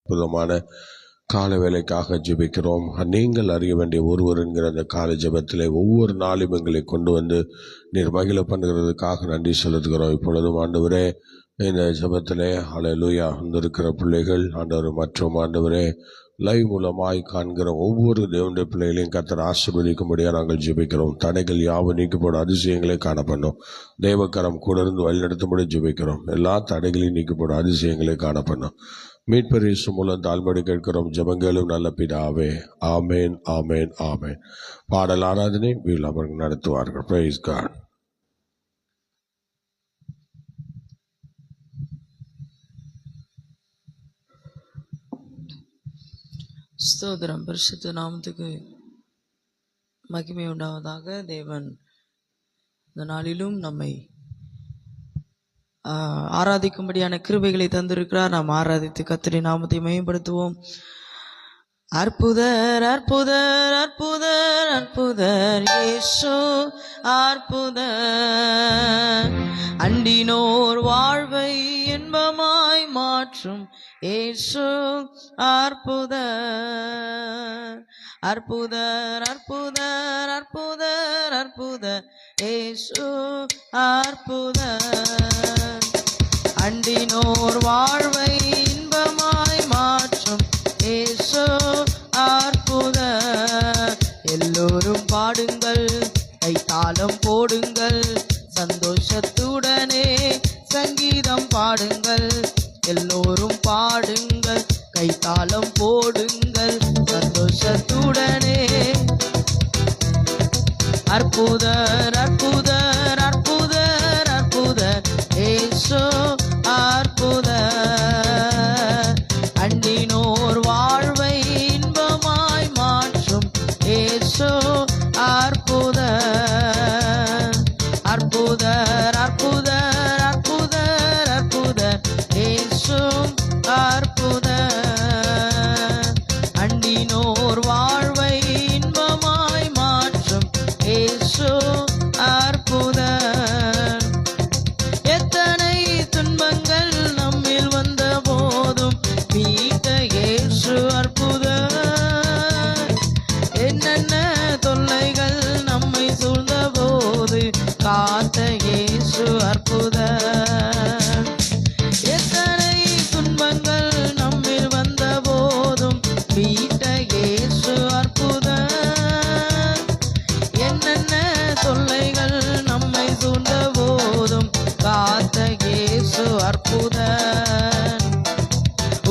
அற்புதமான கால வேலைக்காக ஜெபிக்கிறோம். நீங்கள் அறிய வேண்டிய ஒருவர் என்கிற அந்த கால ஜெபத்திலே ஒவ்வொரு நாளும் எங்களை கொண்டு வந்து நீர் மகிழ பண்ணுகிறதுக்காக நன்றி செலுத்துகிறோம். இப்பொழுதும் ஆண்டவரே இந்த ஜெபத்திலே ஹல்லேலூயா வந்திருக்கிற பிள்ளைகள் ஆண்டவர் மற்றும் ஆண்டவரே லைவ் மூலமாய் காண்கிற ஒவ்வொரு தேவனுடைய பிள்ளைகளையும் கர்த்தர் ஆசீர்வதிக்கும்படியாக நாங்கள் ஜெபிக்கிறோம். தடைகள் யாவும் நீக்கப்படும், அதிசயங்களை காணப்படும். தேவக்கரம் கூட இருந்து வழிநடத்தும்படி ஜெபிக்கிறோம். எல்லா தடைகளையும் நீக்கப்படும், அதிசயங்களை காணப்படும். மீட்பர் இயேசு மூலம் தாழ்மையோடு கேட்கிறோம் ஜெபங்களும் நல்ல பிதாவே. ஆமேன், ஆமேன், ஆமேன். பாடல் ஆராதனை வீல் அவர்கள் நடத்துவார்கள். Praise God. ஸ்தோத்திரம். பரிசுத்த நாமத்துக்கு மகிமை உண்டாவதாக. தேவன் இந்த நாளிலும் நம்மை ஆராதிக்கும்படியான கிருபைகளை தந்திருக்கிறார். நாம் ஆராதித்து கர்த்தரின் நாமத்தை மேம்படுத்துவோம். அற்புதர் அற்புதர் அற்புதர் அற்புதர் இயேசு அற்புதர், அண்டினோர் வாழ்வை இன்பமாய் மாற்றும் இயேசு அற்புதர். அற்புதர் அற்புதர் அற்புதர் அற்புதர் இயேசு அற்புதர், அண்டினோர் வாழ்வை இன்பமாய் மாற்றும் இயேசு அற்புதர். எல்லோரும் பாடுங்கள், கைத்தாளம் போடுங்கள், சந்தோஷத்துடனே சங்கீதம் பாடுங்கள். எல்லோரும் பாடுங்கள், கைத்தாளம் போடுங்கள், சந்தோஷத்துடனே. அற்புதர் அற்புதர் அற்புதர் அற்புதர் இயேசு அற்புதர், அண்டினோர் வாழ்வை இன்பமாய் மாற்றும் இயேசு அற்புதர். அற்புதர் அற்புதர் அற்புதர் அற்புதர் இயேசு அற்புதர், அண்டினோர் வாழ்வை இன்பமாய் மாற்றும் இயேசு அற்புதர். எத்தனை துன்பங்கள் நம்மில் வந்த போதும் மீட்ட இயேசு அற்புதர், என்னென்ன தொல்லைகள் நம்மை சூழ்ந்த போது காத்த இயேசு அற்புதர். எத்தனை துன்பங்கள் நம்மில் வந்த போதும் மீட்ட இயேசு அற்புதர், என்னென்ன தொல்லைகள் நம்மை சூழ்ந்த போதும் காத்த இயேசு அற்புதர்.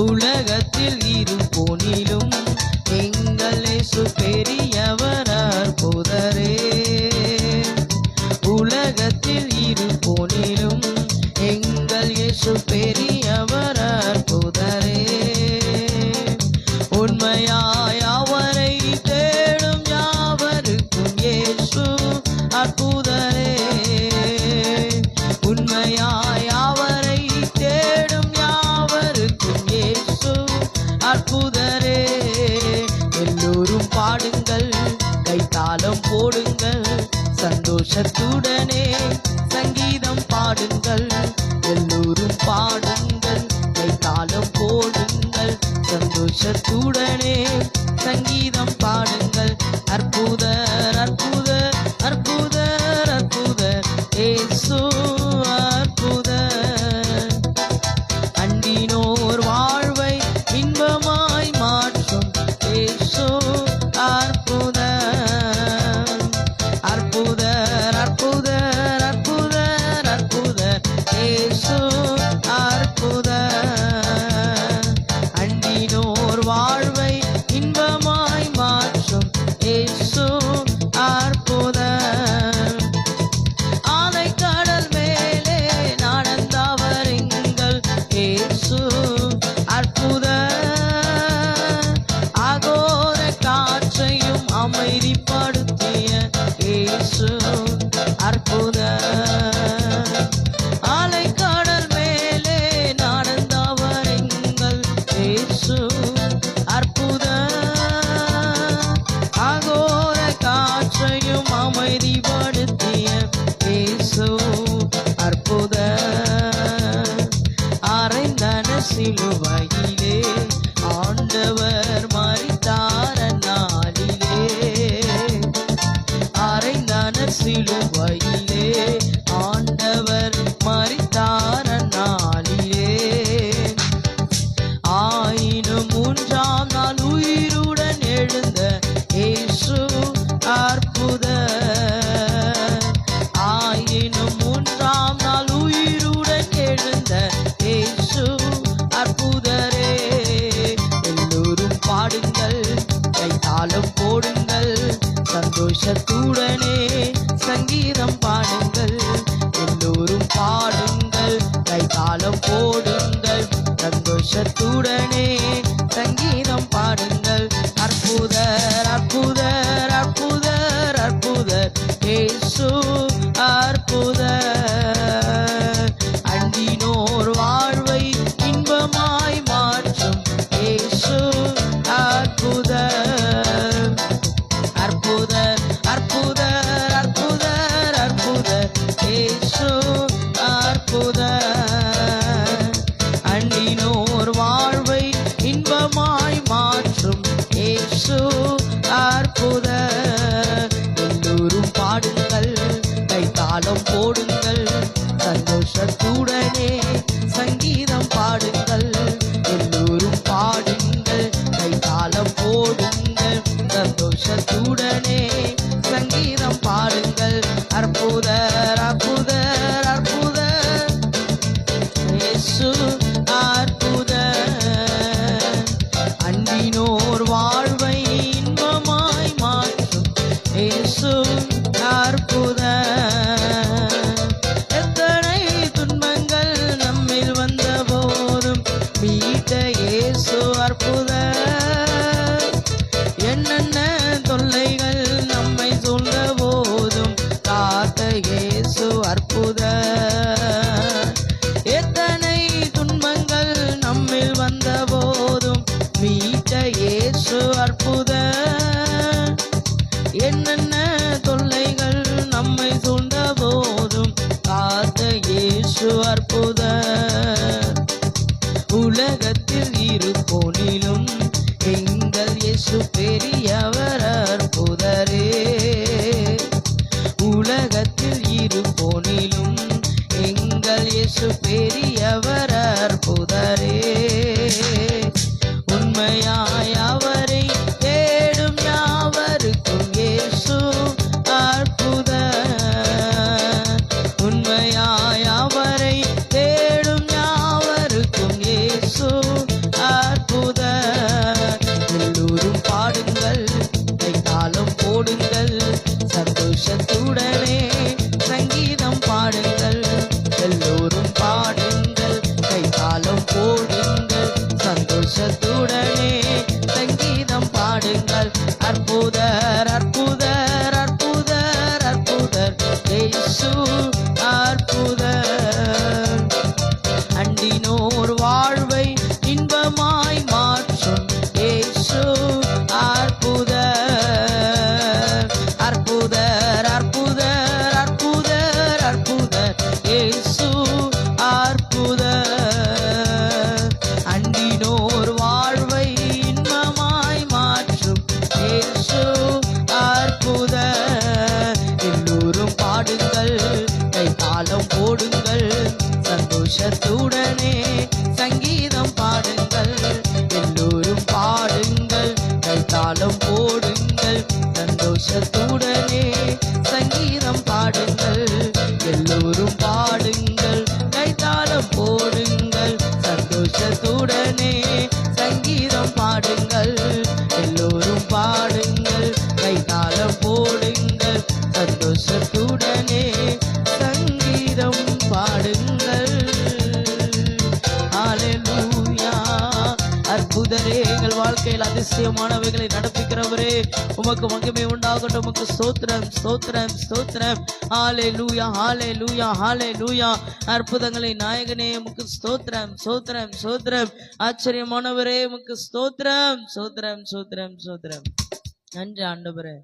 உலகத்தில் இருப்போனிலும் எங்கள் இயேசு பெரியவர் அற்புதரே. உலகத்தில் இருப்போனிலும் எங்கள் இயேசு பெரியவர் அற்புதரே. உண்மையாய் அவரை தேடும் யாவருக்கும் இயேசு அற்புதரே. உண்மையாய் அவரை தேடும் யாவருக்கும் இயேசு அற்புதரே. எல்லோரும் பாடுங்கள், கைத்தாளம் போடுங்கள், சந்தோஷத்துடனே சங்கீதம் பாடுங்கள். எல்லோரும் பாடுங்கள், கைத்தாளம் போடுங்கள், சந்தோஷத்துடனே சங்கீதம் பாடுங்கள். அற்புதர் அற்புதர் அற்புதர் அற்புதர் இயேசு அற்புதர், அண்டினோர் வாழ்வை இன்பமாய் மாற்றும் இயேசு அற்புதர். அற்புதர் அற்புதர் அற்புதர் அற்புதர் இயேசு அற்புதர், அண்டினோர் வாழ்வை இன்பமாய் மாற்றும் இயேசு அற்புதர். ஆனைக்கடல் மேலே நடந்தவர் எங்கள் இயேசு அற்புதர், அகோர காற்றையும் அமைதிப்படுத்திய இயேசு அற்புதர். ஆனைக்கடல் மேலே நடந்தவர் எங்கள் இயேசு அற்புதர், அகோர காற்றையும் அமைதிப்படுத்திய இயேசு அற்புதர். அறைந்தன சிலுவையிலே அற்புதர். என்னென்ன தொல்லைகள் நம்மை சூழ்ந்த போதும் காத்த இயேசு அற்புதர். எத்தனை துன்பங்கள் நம்மில் வந்த போதும் மீட்ட இயேசு அற்புதர். என்னென்ன தொல்லைகள் நம்மை சூழ்ந்த போதும் காத்த இயேசு அற்புதர். உலகத்தில் இருப்போனிலும் எங்கள் இயேசு பெரியவர் அற்புதரே. உலகத்தில் இருப்போனிலும் எங்கள் இயேசு பெரியவர் அற்புதரே. உண்மையாய் அவரை தேடும் யாவருக்கும் இயேசு அற்புதர். உண்மையாய் அவரை தேடும் யாவருக்கும் இயேசு அற்புதர். எல்லோரும் பாடுங்கள், கைத்தாளம் போடுங்கள், சந்தோஷத்துடனே சங்கீதம் பாடுங்கள். எல்லோரும் பாடுங்கள், கைத்தாளம் போடுங்கள், சந்தோஷத்துடனே சங்கீதம் பாடுங்கள். அற்புதர் அற்புதர் அற்புதர் அற்புதர் இயேசு அற்புதர். அண்டினோர் வாழ்வை இன்பமாய் மாற்றும் இயேசு அற்புதர். அற்புதர் அற்புதர் அற்புதர் அற்புதர் இயேசு அற்புதர். அண்டினோர் வாழ்வை இன்பமாய் மாற்றும் இயேசு அற்புதர். எல்லோரும் பாடுங்கள், கைத்தாளம் போடுங்கள், சந்தோஷத்துடனே சங்கீதம் பாடுங்கள். எல்லோரும் பாடுங்கள், கைத்தாளம் போடுங்கள், சந்தோஷத்துடனே சங்கீதம் பாடுங்கள். எல்லோரும் பாடுங்கள், கைத்தாளம் போடுங்கள், சந்தோஷத்துடனே சங்கீதம் பாடுங்கள். எல்லோரும் பாடுங்கள், கைத்தாளம் போடுங்கள், சந்தோஷத்துடனே சங்கீதம் பாடுங்கள். ஹல்லேலூயா. அற்புதரே, எங்கள் வாழ்க்கையில் அதிசயமானவைகளை நடப்பிக்கிறவரே, உமக்கு மகிமை உண்டாகட்டும். உமக்கு ஸ்தோத்திரம் ஸ்தோத்திரம் ஸ்தோத்திரம். ஹல்லேலூயா ஹல்லேலூயா ஹல்லேலூயா. அற்புதங்களை நாயகனே, உமக்கு ஸ்தோத்திரம் ஸ்தோத்திரம் ஸ்தோத்திரம். ஆச்சரியமானவரே, உமக்கு ஸ்தோத்திரம் ஸ்தோத்திரம் ஸ்தோத்திரம் ஸ்தோத்திரம். நன்றி ஆண்டவரே.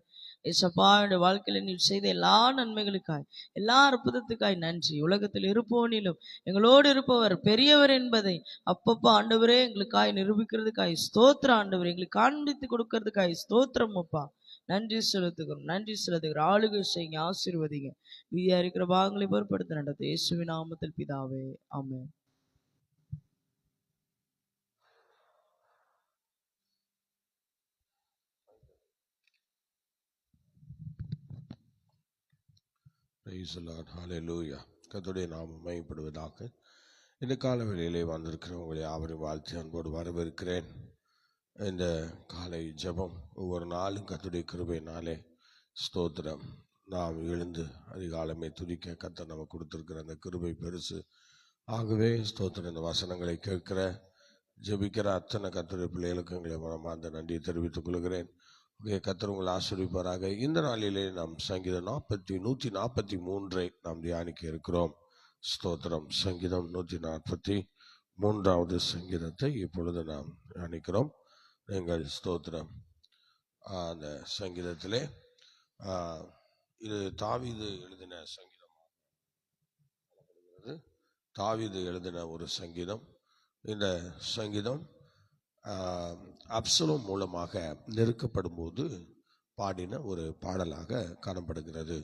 ஏசப்பா, என்னுடைய வாழ்க்கையில நீர் செய்த எல்லா நன்மைகளுக்காய், எல்லா அற்புதத்துக்காய் நன்றி. உலகத்தில் இருப்பவனிலும் எங்களோடு இருப்பவர் பெரியவர் என்பதை அப்பப்போ ஆண்டவரே எங்களுக்காய் நிரூபிக்கிறதுக்காய் ஸ்தோத்திரம் ஆண்டவரே. எங்களுக்கு காண்பித்து கொடுக்கறதுக்காய் ஸ்தோத்திரம் அப்பா. நன்றி செலுத்துகிறோம் நன்றி செலுத்துகிறோம். ஆளுகை செய்யுங்க, ஆசீர்வதிங்க. விதியா இருக்கிற பாகங்களை பொறுப்படுத்த நடத்த இயேசுவின் நாமத்தில் பிதாவே, ஆமென். Praise the Lord. Hallelujah. கர்த்தருடைய நாமம் மகிமைப்படுவதாக. இந்த கால வேளையிலே வந்திருக்கிறவங்களை யாவரையும் வாழ்த்தி அன்போடு வரவேற்கிறேன். இந்த காலை ஜெபம் ஒவ்வொரு நாளும் கர்த்தருடைய கிருபையினாலே ஸ்தோத்திரம் நாம் எழுந்து அதிகாலமே துதிக்க கர்த்தர் நமக்கு கொடுத்திருக்கிற அந்த கிருபை பெருசு. ஆகவே ஸ்தோத்திரம். இந்த வசனங்களை கேட்கிற ஜெபிக்கிற அத்தனை கர்த்தருடைய பிள்ளைகளுக்கு எங்களை மனமார்ந்த நன்றியை தெரிவித்துக் கொள்கிறேன். கர்த்தர் உங்களை ஆசீர்வதிப்பாராக. இந்த நாளிலே நாம் சங்கீதம் 143 நாம் தியானிக்க இருக்கிறோம். ஸ்தோத்திரம். சங்கீதம் 143வது சங்கீதத்தை இப்பொழுது நாம் தியானிக்கிறோம். நீங்கள் ஸ்தோத்திரம். அந்த சங்கீதத்திலே இது தாவீது எழுதின சங்கீதம். தாவீது எழுதின ஒரு சங்கீதம். இந்த சங்கீதம் அப்சலோம் மூலமாக நெருக்கப்படும் போது பாடின ஒரு பாடலாக காணப்படுகிறது.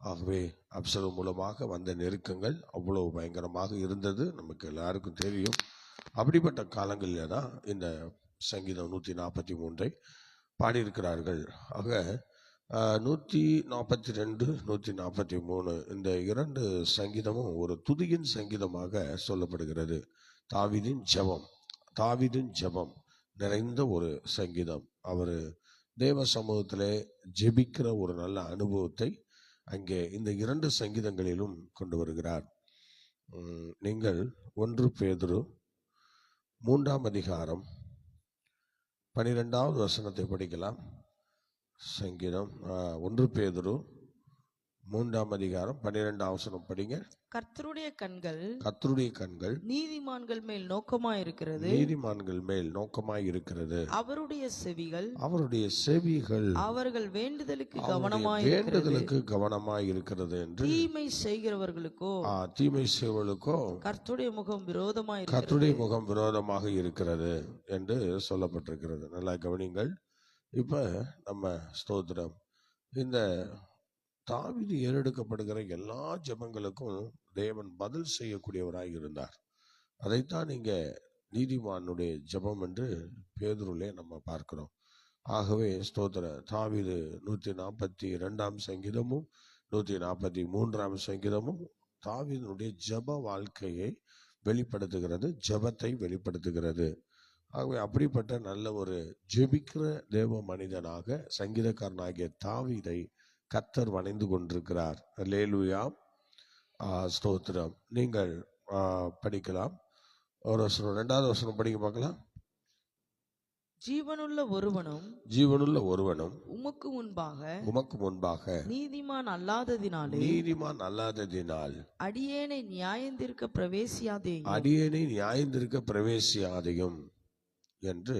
ஆகவே அப்சலோம் மூலமாக வந்த நெருக்கங்கள் அவ்வளவு பயங்கரமாக இருந்தது, நமக்கு எல்லாருக்கும் தெரியும். அப்படிப்பட்ட காலங்களில் தான் இந்த சங்கீதம் 143 பாடியிருக்கிறார்கள். ஆக 142 143 இந்த 2 சங்கீதமும் ஒரு துதியின் சங்கீதமாக சொல்லப்படுகிறது. தாவீதின் ஜெபம் நிறைந்த ஒரு சங்கீதம். அவர் தேவ சமூகத்திலே ஜெபிக்கிற ஒரு நல்ல அனுபவத்தை அங்கே இந்த 2 சங்கீதங்களிலும் கொண்டு வருகிறார். நீங்கள் 1 பேதுரு 3ஆம் அதிகாரம் 12வது வசனத்தை படிக்கலாம். சங்கீதம் 1 பேதுரு 3ஆம் அதிகாரம் 12ஆம் வசனம் படிங்க. கர்த்தருடைய கண்கள் கர்த்தருடைய கண்கள் நீதிமான்கள் மேல் நோக்கமாயிருக்கிறது, நீதிமான்கள் மேல் நோக்கமாய் இருக்கிறது. அவருடைய செவிகள் அவருடைய செவிகள் அவர்கள் வேண்டுதலுக்கு அவருடைய கவனமாயிருக்கிறது, வேண்டுதலுக்கு கவனமாய் இருக்கிறது என்று. தீமை செய்கிறவர்களுக்கோ தீமை செய்வர்களுக்கோ கர்த்தருடைய முகம் விரோதமாயிருக்கிறது. கர்த்தருடைய முகம் விரோதமாக இருக்கிறது என்று சொல்லப்பட்டிருக்கிறது. நல்லா கவனிங்கள். இப்ப நம்ம ஸ்தோத்திரம், இந்த தாவீது ஏறெடுக்கப்படுகிற எல்லா ஜெபங்களுக்கும் தேவன் பதில் செய்யக்கூடியவராய் இருந்தார். அதைத்தான் இங்க நீதிமானுடைய ஜெபம் என்று பேதுருவிலே நம்ம பார்க்கிறோம். ஆகவே ஸ்தோத்திர, தாவீது 142ஆம் சங்கீதமும் 143ஆம் சங்கீதமும் தாவீதுடைய ஜெப வாழ்க்கையை வெளிப்படுத்துகிறது, ஜெபத்தை வெளிப்படுத்துகிறது. ஆகவே அப்படிப்பட்ட நல்ல ஒரு ஜெபிக்கிற தேவ மனிதனாக சங்கீதக்காரனாகிய தாவீதை கர்த்தர் வணைந்து கொண்டிருக்கிறார். அல்லேலூயா, ஸ்தோத்திரம். நீங்கள் படிக்கலாம். ஒரு வசனம், 2வது வசனம் படிக்க பார்க்கலாம். ஜீவனுள்ள ஒருவனும் ஜீவனுள்ள ஒருவனும் உமக்கு முன்பாக நீதிமான் அல்லாததினால் அடியேனை நியாயந்திருக்க பிரவேசியாதையும் என்று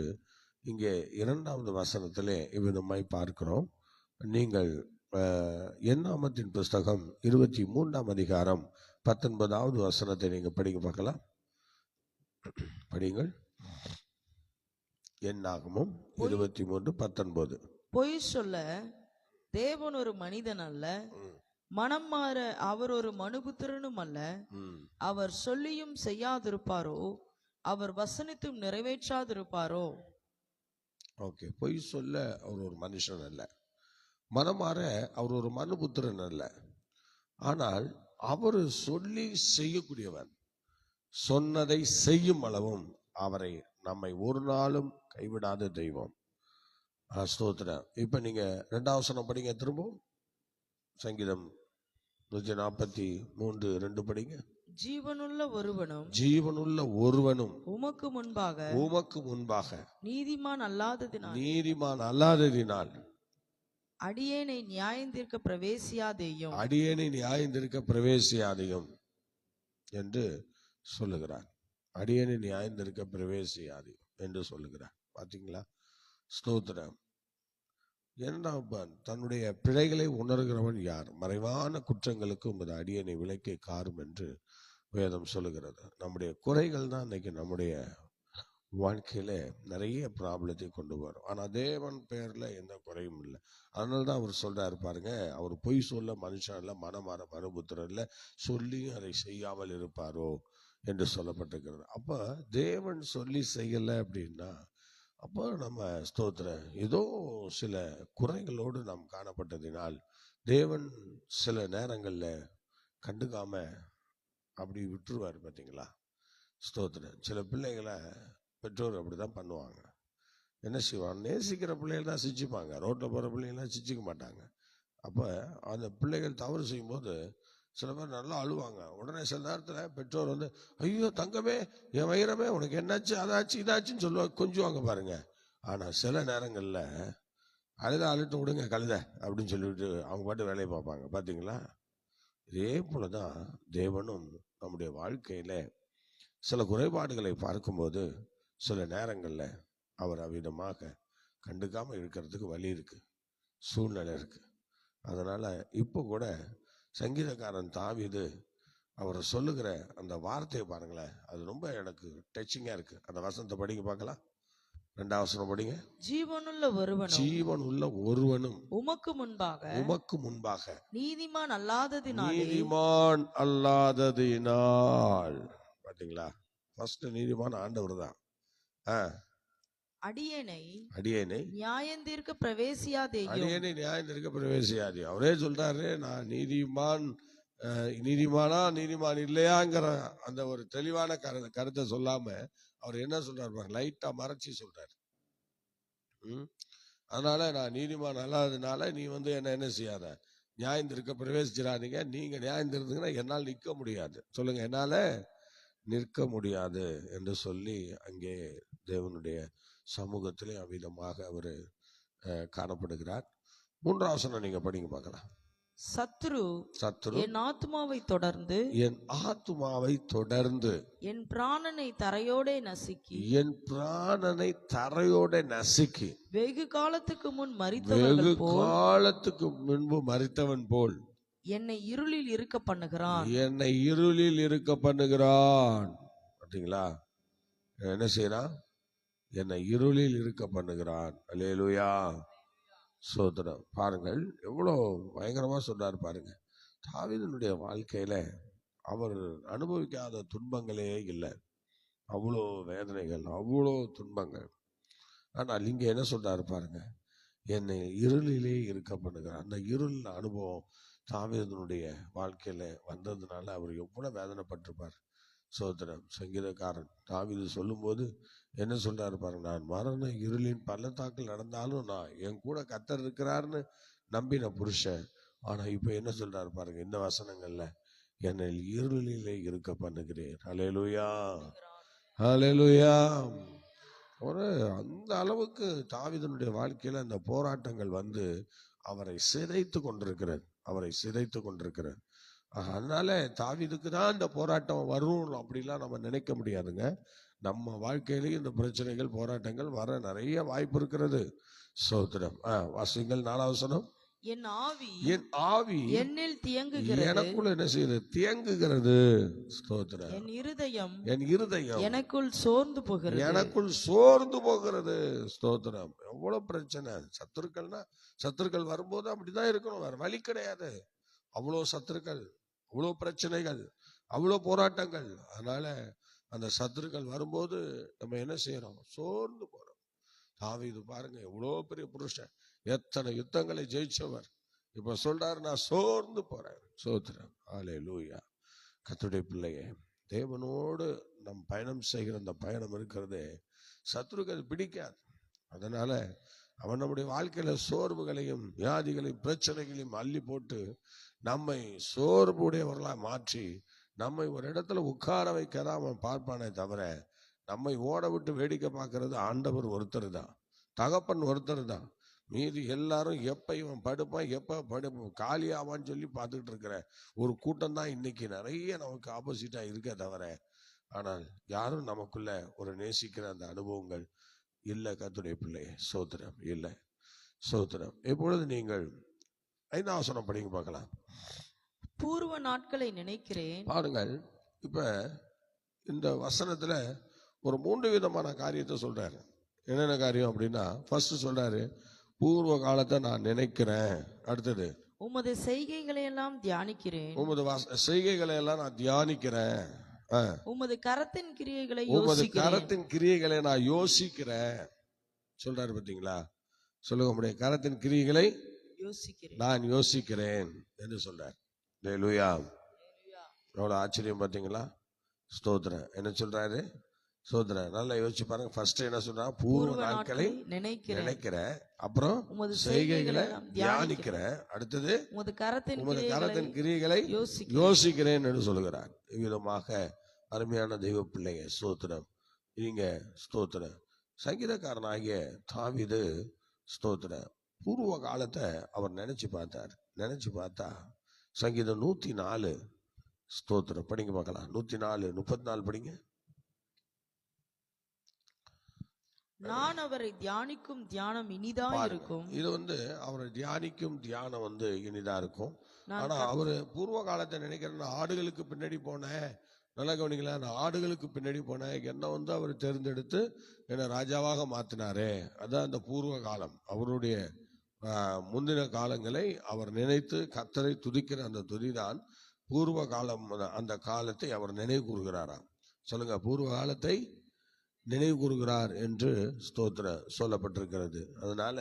இங்கே 2வது வசனத்திலே இவ்விதமாய் பார்க்கிறோம். நீங்கள் என்னாமத்தின் புஸ்தகம் 23ஆம் அதிகாரம் 19வது வசனத்தை நீங்க படிக்க பார்க்கலாம். படிங்கள். என்னாகமும் 23:19. பொய் சொல்ல தேவன் ஒரு மனிதன் அல்ல, மனம் மாற அவர் ஒரு மனுபுத்திரனும் அல்ல. அவர் சொல்லியும் செய்யாதிருப்பாரோ, அவர் வசனித்தும் நிறைவேற்றாதிருப்பாரோ. ஓகே, பொய் சொல்ல அவர் ஒரு மனுஷன் அல்ல, மனமாற அவர் ஒரு மனுபுத்திரன் அல்ல. ஆனால் அவர் சொல்லி செய்யக்கூடியவன், சொன்னதை செய்யும் அளவும் அவரை நம்மை ஒரு நாளும் கைவிடாத தெய்வம். ஸ்தோத்திரம். இப்ப நீங்க 2வது வசனம் படிங்க. திரும்பவும் சங்கீதம் 143:2 படிங்க. ஜீவனுள்ள ஒருவனும் உமக்கு முன்பாக நீதிமான் அல்லாததினால் அடியேனை நியாயந்திருக்க பிரவேசியாதையும் என்று சொல்லுகிறார். அடியேனை நியாயந்திருக்க பிரவேசியாதையும் என்று சொல்லுகிறார். பாத்தீங்களா? ஸ்தோத்திரம். இரண்டாம், தன்னுடைய பிழைகளை உணர்கிறவன் யார்? மறைவான குற்றங்களுக்கு உமது அடியேனை விலக்கி காரும் என்று வேதம் சொல்லுகிறது. நம்முடைய குறைகள் தான் இன்னைக்கு நம்முடைய வாழ்க்கையில நிறைய ப்ராப்ளத்தை கொண்டு வரும். ஆனா தேவன் பேர்ல எந்த குறையும் இல்லை. அதனால்தான் அவர் சொல்றாரு பாருங்க, அவர் பொய் சொல்ல மனுஷன் இல்ல, மனமாற மனுபுத்திரன் இல்ல, சொல்லியும் அதை செய்யாமல் இருப்பாரோ என்று சொல்லப்பட்டிருக்கிறது. அப்ப தேவன் சொல்லி செய்யல அப்படின்னா, அப்போ நம்ம ஸ்தோத்திரம், ஏதோ சில குறைகளோடு நாம் காணப்பட்டதினால் தேவன் சில நேரங்கள்ல கண்டுக்காம அப்படி விட்டுருவார். பார்த்தீங்களா? ஸ்தோத்திரம். சில பிள்ளைகளை பெற்றோர் அப்படிதான் பண்ணுவாங்க. என்ன செய்வாங்க? நேசிக்கிற பிள்ளைகள் தான் சிரிச்சுப்பாங்க, ரோட்டில் போகிற பிள்ளைகள்லாம் சிரிச்சிக்க மாட்டாங்க. அப்போ அந்த பிள்ளைகள் தவறு செய்யும்போது சில பேர் நல்லா அழுவாங்க. உடனே சில நேரத்தில் பெற்றோர் வந்து, ஐயோ தங்கமே, என் வைரமே, உனக்கு என்னாச்சு, அதாச்சு இதாச்சுன்னு சொல்லுவாங்க, கொஞ்சுவாங்க பாருங்க. ஆனால் சில நேரங்களில் அழுட்டு விடுங்க கழுத அப்படின்னு சொல்லிவிட்டு அவங்க பாட்டு வேலையை பார்ப்பாங்க. பார்த்தீங்களா? இதே போலதான் தேவனும் நம்முடைய வாழ்க்கையில சில குறைபாடுகளை பார்க்கும்போது சில நேரங்கள்ல அவர் அவ்விதமாக கண்டுக்காம இருக்கிறதுக்கு வழி இருக்கு, சூழ்நிலை இருக்கு. அதனால இப்போ கூட சங்கீதக்காரன் தாவீது அவரை சொல்லுகிற அந்த வார்த்தையை பாருங்களேன், அது ரொம்ப எனக்கு டச்சிங்கா இருக்கு. அந்த வசனத்தை படிக்க பார்க்கலாம். 2வது வசனம் படிங்க. ஜீவனுள்ள ஒருவனும் உமக்கு முன்பாக நீதிமான் அல்லாததினால். பாத்தீங்களா? ஃபர்ஸ்ட் நீதிமான் ஆண்டவர் தான். அடியேனை நியாயந்தீர்க்க பிரவேசியாதே. அவரே சொல்றாரு, நான் நீதிமான் இல்லையாங்கிற அந்த ஒரு தெளிவான கருத்தை சொல்லாம அவர் என்ன சொல்றாரு, லைட்டா மறைச்சி சொல்றாரு. அதனால நான் நீதிமான் அல்லாததுனால நீ என்ன செய்யாத, நியாயந்திருக்க பிரவேசிச்சிடாதீங்க. நீங்க நியாயந்திருந்தீங்கன்னா என்னால் நிற்க முடியாது. சொல்லுங்க, என்னால நிற்க முடியாது என்று சொல்லி அங்கே தேவனுடைய சமூகத்திலே அவ்விதமாக அவர் காணப்படுகிறார். 3ஆம் வசனம் நீங்க படிங்க பார்க்கலாம். சத்துரு என் ஆத்துமாவை தொடர்ந்து என் ஆத்துமாவை தொடர்ந்து என் பிராணனை தரையோடே நசுக்கி என் பிராணனை தரையோட நசுக்கி வெகு காலத்துக்கு முன் வெகு மரித்தவர்கள் போல் காலத்துக்கு முன்பு மரித்தவன் போல் என்னை இருளில் இருக்க பண்ணுகிறான். என்னை இருளில் இருக்க பண்ணுகிறான். பார்த்தீங்களா, என்ன செய்யறான்? என்னை இருளில் இருக்க பண்ணுகிறான். அல்லேலூயா, சோதரம். பாருங்கள் எவ்வளோ பயங்கரமா சொல்றாரு பாருங்க. தாவீதுனுடைய வாழ்க்கையில அவர் அனுபவிக்காத துன்பங்களே இல்லை. அவ்வளோ வேதனைகள், அவ்வளோ துன்பங்கள். ஆனால் இங்க என்ன சொல்றாரு பாருங்க, என்னை இருளிலே இருக்க பண்ணுகிறார். அந்த இருள் அனுபவம் தாவீதுனுடைய வாழ்க்கையில வந்ததுனால அவர் எவ்வளவு வேதனைப்பட்டிருப்பார். சோதரம். சங்கீதக்காரன் தாவீது சொல்லும்போது என்ன சொல்றாரு பாருங்க, நான் மரண இருளின் பள்ளத்தாக்கில் நடந்தாலும் நான் என் கூட கர்த்தர் இருக்கிறார்னு நம்பின புருஷன். ஆனா இப்ப என்ன சொல்றாரு பாருங்க இந்த வசனங்கள்ல, என்னை இருளிலே இருக்க பண்ணுகிறேன். ஹல்லேலூயா, ஹல்லேலூயா. ஒரு அந்த அளவுக்கு தாவீதுனுடைய வாழ்க்கையில அந்த போராட்டங்கள் வந்து அவரை சிதைத்து கொண்டிருக்கிறது, அவரை சிதைத்து கொண்டிருக்கிறது. அதனால தாவீதுக்கு தான் இந்த போராட்டம் வரும் அப்படிலாம் நம்ம நினைக்க முடியாதுங்க. நம்ம வாழ்க்கையிலேயும் இந்த பிரச்சனைகள் போராட்டங்கள் வர நிறைய வாய்ப்பு இருக்கிறது. சோத்திரம். வாசிங்கள் 4ஆம் வசனம். என் ஆவி என்னில் தியங்குகிறது. எனக்குள்ள என்ன செய்யுது? தியங்குகிறது. ஸ்தோத்திரம். என் இருதயம் எனக்குள் சோர்ந்து போகிறது. எனக்குள் சோர்ந்து போகிறது. ஸ்தோத்திரம். எவ்வளவு பிரச்சனை. சத்துருக்கள் வரும்போது அப்படிதான் இருக்கணும், வேற வழி கிடையாது. அவ்வளோ சத்துருக்கள், அவ்வளோ பிரச்சனைகள், அவ்வளோ போராட்டங்கள். அதனால அந்த சத்துருக்கள் வரும்போது நம்ம என்ன செய்யறோம்? சோர்ந்து போறோம். தாவீது பாருங்க, எவ்வளோ பெரிய புருஷன், எத்தனை யுத்தங்களை ஜெயிச்சவர். இப்ப சொல்றாரு, நான் சோர்ந்து போறேன். சோத்திரம். ஹல்லேலூயா. கர்த்தருடைய பிள்ளையே, தேவனோடு நம் பயணம் செய்கிற அந்த பயணம் இருக்கிறதே சத்துருக்கள் பிடிக்காது. அதனால அவன் நம்முடைய வாழ்க்கையில சோர்வுகளையும் வியாதிகளையும் பிரச்சனைகளையும் அள்ளி போட்டு நம்மை சோர்வுடையவர்களாக மாற்றி நம்மை ஒரு இடத்துல உட்கார வைக்கதான் அவன் பார்ப்பானே தவிர, நம்மை ஓட விட்டு வேடிக்கை பார்க்கறது ஆண்டவர் ஒருத்தர் தான், தகப்பன் ஒருத்தர் தான். மீதி எல்லாரும் எப்ப இவன் படுப்பான், எப்ப காலி ஆவான்னு சொல்லி பார்த்துக்கிட்டு இருக்கிற ஒரு கூட்டம் தான் இன்னைக்கு நிறைய நமக்கு ஆப்போசிட்டா இருக்க தவிர, ஆனால் யாரும் நமக்குள்ள ஒரு நேசிக்கிற அந்த அனுபவங்கள் இல்லை. கர்த்தருடைய பிள்ளையே, சோத்திரம் இல்லை. சோத்திரம். இப்பொழுது நீங்கள் 5ஆம் வசனம் படிங்க பார்க்கலாம். பூர்வ நாட்களை நினைக்கிறேன். பாருங்கள், இப்ப இந்த வசனத்துல ஒரு 3 விதமான காரியத்தை சொல்றாரு. என்னென்ன காரியம் அப்படின்னா, ஃபர்ஸ்ட் சொல்றாரு, பூர்வ காலத்தை நான் நினைக்கிறேன். அடுத்தது, உமது செய்கைகளை எல்லாம் தியானிக்கிறேன். உமது செய்கைகளை எல்லாம் நான் தியானிக்கிறேன். உமது கரத்தின் கிரியைகளை நான் யோசிக்கிறேன் சொல்றாரு. பாத்தீங்களா? சொல்லுங்க, உம்முடைய கரத்தின் கிரியைகளை நான் யோசிக்கிறேன் என்று சொல்றார். அல்லேலூயா. எவ்வளவு ஆச்சரியம் பாத்தீங்களா? ஸ்தோத்திரம். என்ன சொல்றாரு? ஸ்தோத்திரம். நல்லா யோசிச்சு பாருங்க. ஃபர்ஸ்ட் என்ன சொல்றா? பூர்வ நாட்களை நினைக்கிறேன், அப்புறம் செய்கைகளை தியானிக்கிறேன், அடுத்தது உமது கரத்தின் கிரியைகளை யோசிக்கிறேன் என்று சொல்லுகிறார். இவ்விதமாக அருமையான தெய்வ பிள்ளைங்க, ஸ்தோத்திரம். நீங்க ஸ்தோத்திரம். சங்கீதக்காரனாகிய தாவீது ஸ்தோத்திரம் பூர்வ காலத்தை அவர் நினைச்சு பார்த்தார். நினைச்சு பார்த்தா சங்கீதம் 104 ஸ்தோத்திரம் படிங்க பார்க்கலாம். 104:34 படிங்க. நான் அவரை தியானிக்கும் தியானம் இனிதா இருக்கும். இது அவரை தியானிக்கும் தியானம் இனிதா இருக்கும். ஆனா அவரு பூர்வ காலத்தை நினைக்கிறேன், ஆடுகளுக்கு பின்னாடி போனேன். நல்லா கவனிங்களா, நான் ஆடுகளுக்கு பின்னாடி போனேன், என்ன அவர் தேர்ந்தெடுத்து என்னை ராஜாவாக மாத்தினாரே. அதான் அந்த பூர்வ காலம். அவருடைய முந்தின காலங்களை அவர் நினைத்து கர்த்தரை துதிக்கிற அந்த துதிதான் பூர்வ காலம். அந்த காலத்தை அவர் நினைவு கூறுகிறாராம். சொல்லுங்க, பூர்வ காலத்தை நினைவு கூறுகிறார் என்று ஸ்தோத்திர சொல்லப்பட்டிருக்கிறது. அதனால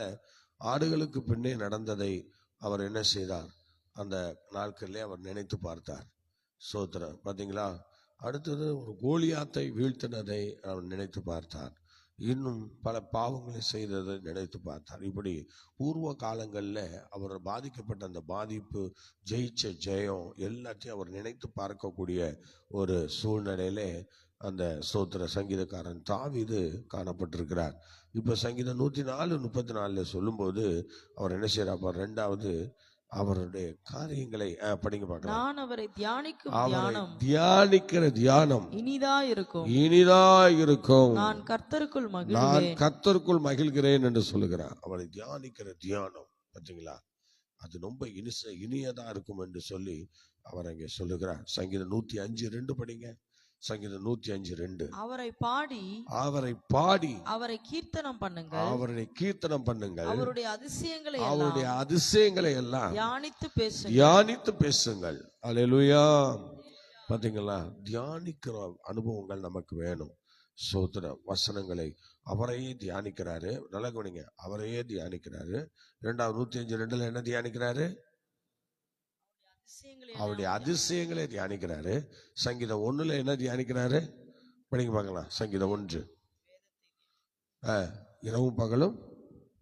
ஆடுகளுக்கு பின்னே நடந்ததை அவர் என்ன செய்தார்? அந்த நாட்களிலே அவர் நினைத்து பார்த்தார். ஸ்தோத்திரம். பாத்தீங்களா? அடுத்தது ஒரு கோலியாத்தை வீழ்த்தினதை அவர் நினைத்து பார்த்தார். இன்னும் பல பாவங்களை செய்ததை நினைத்து பார்த்தார். இப்படி பூர்வ காலங்களில் அவர் பாதிக்கப்பட்ட அந்த பாதிப்பு, ஜெயிச்ச ஜெயம் எல்லாத்தையும் அவர் நினைத்து பார்க்கக்கூடிய ஒரு சூழ்நிலையிலே அந்த ஸ்தோத்திர சங்கீதக்காரன் தாவீது காணப்பட்டிருக்கிறார். இப்ப சங்கீதம் 104:34 சொல்லும்போது அவர் என்ன செய்யறாப்பா, ரெண்டாவது அவருடைய காரியங்களை படிங்க பார்க்கலாம். நான் அவரை தியானிக்கும் அவரை தியானம் தியானிக்கிற தியானம் இனிதா இருக்கும். இனிதா இருக்கும். நான் கர்த்தருக்குள் நான் மகிழ்வேன். கர்த்தருக்குள் மகிழ்கிறேன் என்று சொல்லுகிறார். அவரை தியானிக்கிற தியானம் பார்த்தீங்களா, அது ரொம்ப இனியதா இருக்கும் என்று சொல்லி அவர் அங்கே சொல்லுகிறார். சங்கீதம் 105:2 படிங்க. சங்கீதம் 105:2. அவரை பாடி அவரை கீர்த்தனம் பண்ணுங்கள். அவருடைய கீர்த்தனம் பண்ணுங்கள். அவருடைய அதிசயங்களை எல்லாம் தியானித்து பேசுங்கள். அல்லேலூயா. பாத்தீங்களா, தியானிக்கிற அனுபவங்கள் நமக்கு வேணும். சோத்திர வசனங்களை அவரையே தியானிக்கிறாரு. நல்லா கவனிங்க, அவரையே தியானிக்கிறாரு. 105:2 என்ன தியானிக்கிறாரு? அவருடைய அதிசயங்களை தியானிக்கிறாரு. சங்கீதம் 1 என்ன தியானிக்கிறாரு? படிங்க பார்க்கலாம். சங்கீதம் 1. இரவும் பகலும்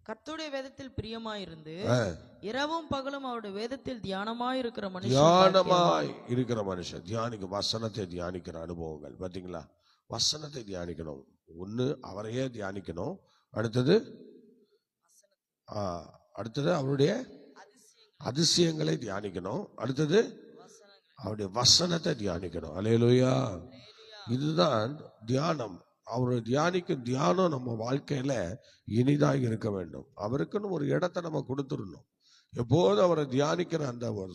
கர்த்தருடைய வேதத்தில் பிரியமாயிருந்து இரவும் பகலும் அவருடைய வேதத்தில் தியானமாய் இருக்கிற மனுஷன் தியானிக்க வசனத்தை தியானிக்கிற அனுபவங்கள் பாத்தீங்களா. வசனத்தை தியானிக்கணும். ஒண்ணு அவரையே தியானிக்கணும். அடுத்தது அவருடைய அதிசயங்களை தியானிக்கணும். அடுத்தது அவருடைய வசனத்தை தியானிக்கணும். அல்லேலூயா. இதுதான் தியானம். அவரை தியானிக்கும் தியானம் நம்ம வாழ்க்கையில இனிதாக இருக்க வேண்டும். அவருக்குன்னு ஒரு இடத்தை நம்ம கொடுத்துடணும். எப்போதும் அவரை தியானிக்கிற அந்த ஒரு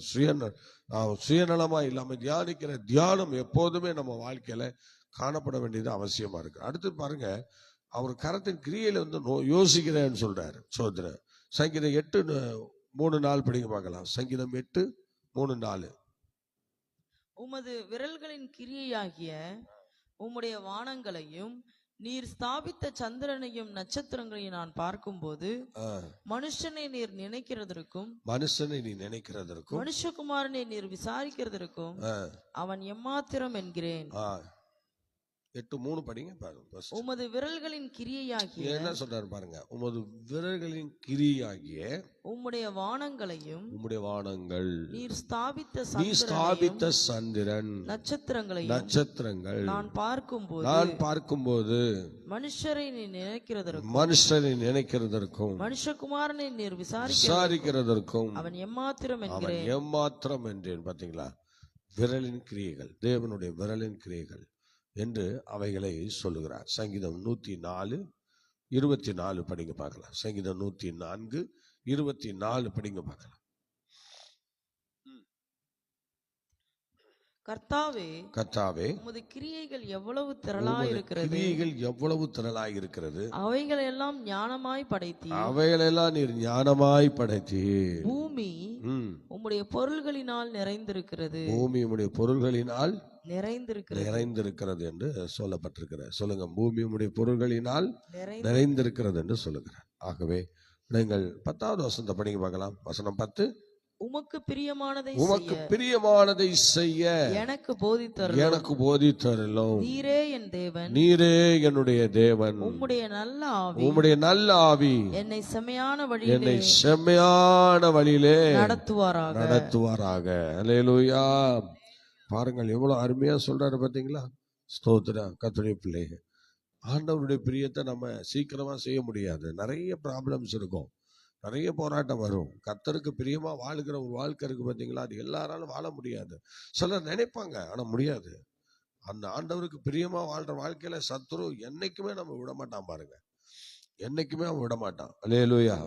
சுயநலமா இல்லாம தியானிக்கிற தியானம் எப்போதுமே நம்ம வாழ்க்கையில காணப்பட வேண்டியது அவசியமா இருக்கு. அடுத்து பாருங்க, அவர் கரத்தின் கிரியையில யோசிக்கிறேன்னு சொல்றாரு. சோதர சங்கீதம் 8:3-4 படிங்க பார்க்கலாம். சங்கீதம் 8:3-4. உமது விரல்களின் கிரியையாகிய உம்முடைய வானங்களையும் நீர் ஸ்தாபித்த சந்திரனையும் நட்சத்திரங்களையும் நான் பார்க்கும்போது மனுஷனை நீர் நினைக்கிறதற்கும் மனுஷகுமாரனை நீர் விசாரிக்கிறதற்கும் அவன் எம்மாத்திரம் என்கிறேன். 8:3 படிங்க. உமது விரல்களின் கிரியையாகிய என்ன சொல்றாரு பாருங்க. உமது விரல்களின் கிரியையாகிய உம்முடைய வானங்களையும் நீர் ஸ்தாபித்த சந்திரன் நட்சத்திரங்கள் நான் பார்க்கும்போது மனுஷரை நினைக்கிறதற்கும் மனுஷகுமாரனை நீர் விசாரிக்கிறதற்கும் அவன் எம்மாத்திரம் என்றேன். பாத்தீங்களா, விரலின் கிரியைகள், தேவனுடைய விரலின் கிரியைகள் என்று அவைகளை சொல்லுகிறார். சங்கீதம் 104:24 படிங்க பார்க்கலாம். சங்கீதம் 104:24 படிங்க பார்க்கலாம். கர்த்தாவே உமது கிரியைகள் எவ்வளவு திரளாய் இருக்கிறது. அவைகளை எல்லாம் ஞானமாய் படைத்தீர். பூமி உம்முடைய பொருள்களினால் நிறைந்திருக்கிறது என்று சொல்லப்பட்டிருக்கிறது. சொல்லுங்க, பூமி உம்முடைய பொருள்களினால் நிறைந்திருக்கிறது என்று சொல்லுகிறார். ஆகவே நீங்கள் 10வது வசனத்தை படிங்க பார்க்கலாம். வசனம் 10. உமக்கு பிரியமானதை செய்ய எனக்கு போதித்தருளும். நீரே என்னுடைய தேவன். உம்முடைய நல்ல ஆவி என்னை செம்மையான வழியிலே நடத்துவாராக. அல்லேலூயா. பாருங்கள் எவ்வளவு அருமையா சொல்றாரு பாத்தீங்களா. ஸ்தோத்திரம். கர்த்தருடைய பிள்ளைகள், ஆண்டவருடைய பிரியத்தை நம்ம சீக்கிரமா செய்ய முடியாது. நிறைய ப்ராப்ளம்ஸ் இருக்கும், நிறைய போராட்டம் வரும். கர்த்தருக்கு பிரியமா வாழ்கிற ஒரு வாழ்க்கை இருக்கு பாத்தீங்களா, அது எல்லாராலும் வாழ முடியாது. சிலர் நினைப்பாங்க, ஆனா முடியாது. அந்த ஆண்டவருக்கு பிரியமா வாழ்ற வாழ்க்கையில சத்துரு என்னைக்குமே நம்ம விட மாட்டான் பாருங்க, என்னைக்குமே அவன் விட மாட்டான். அல்லேலூயா.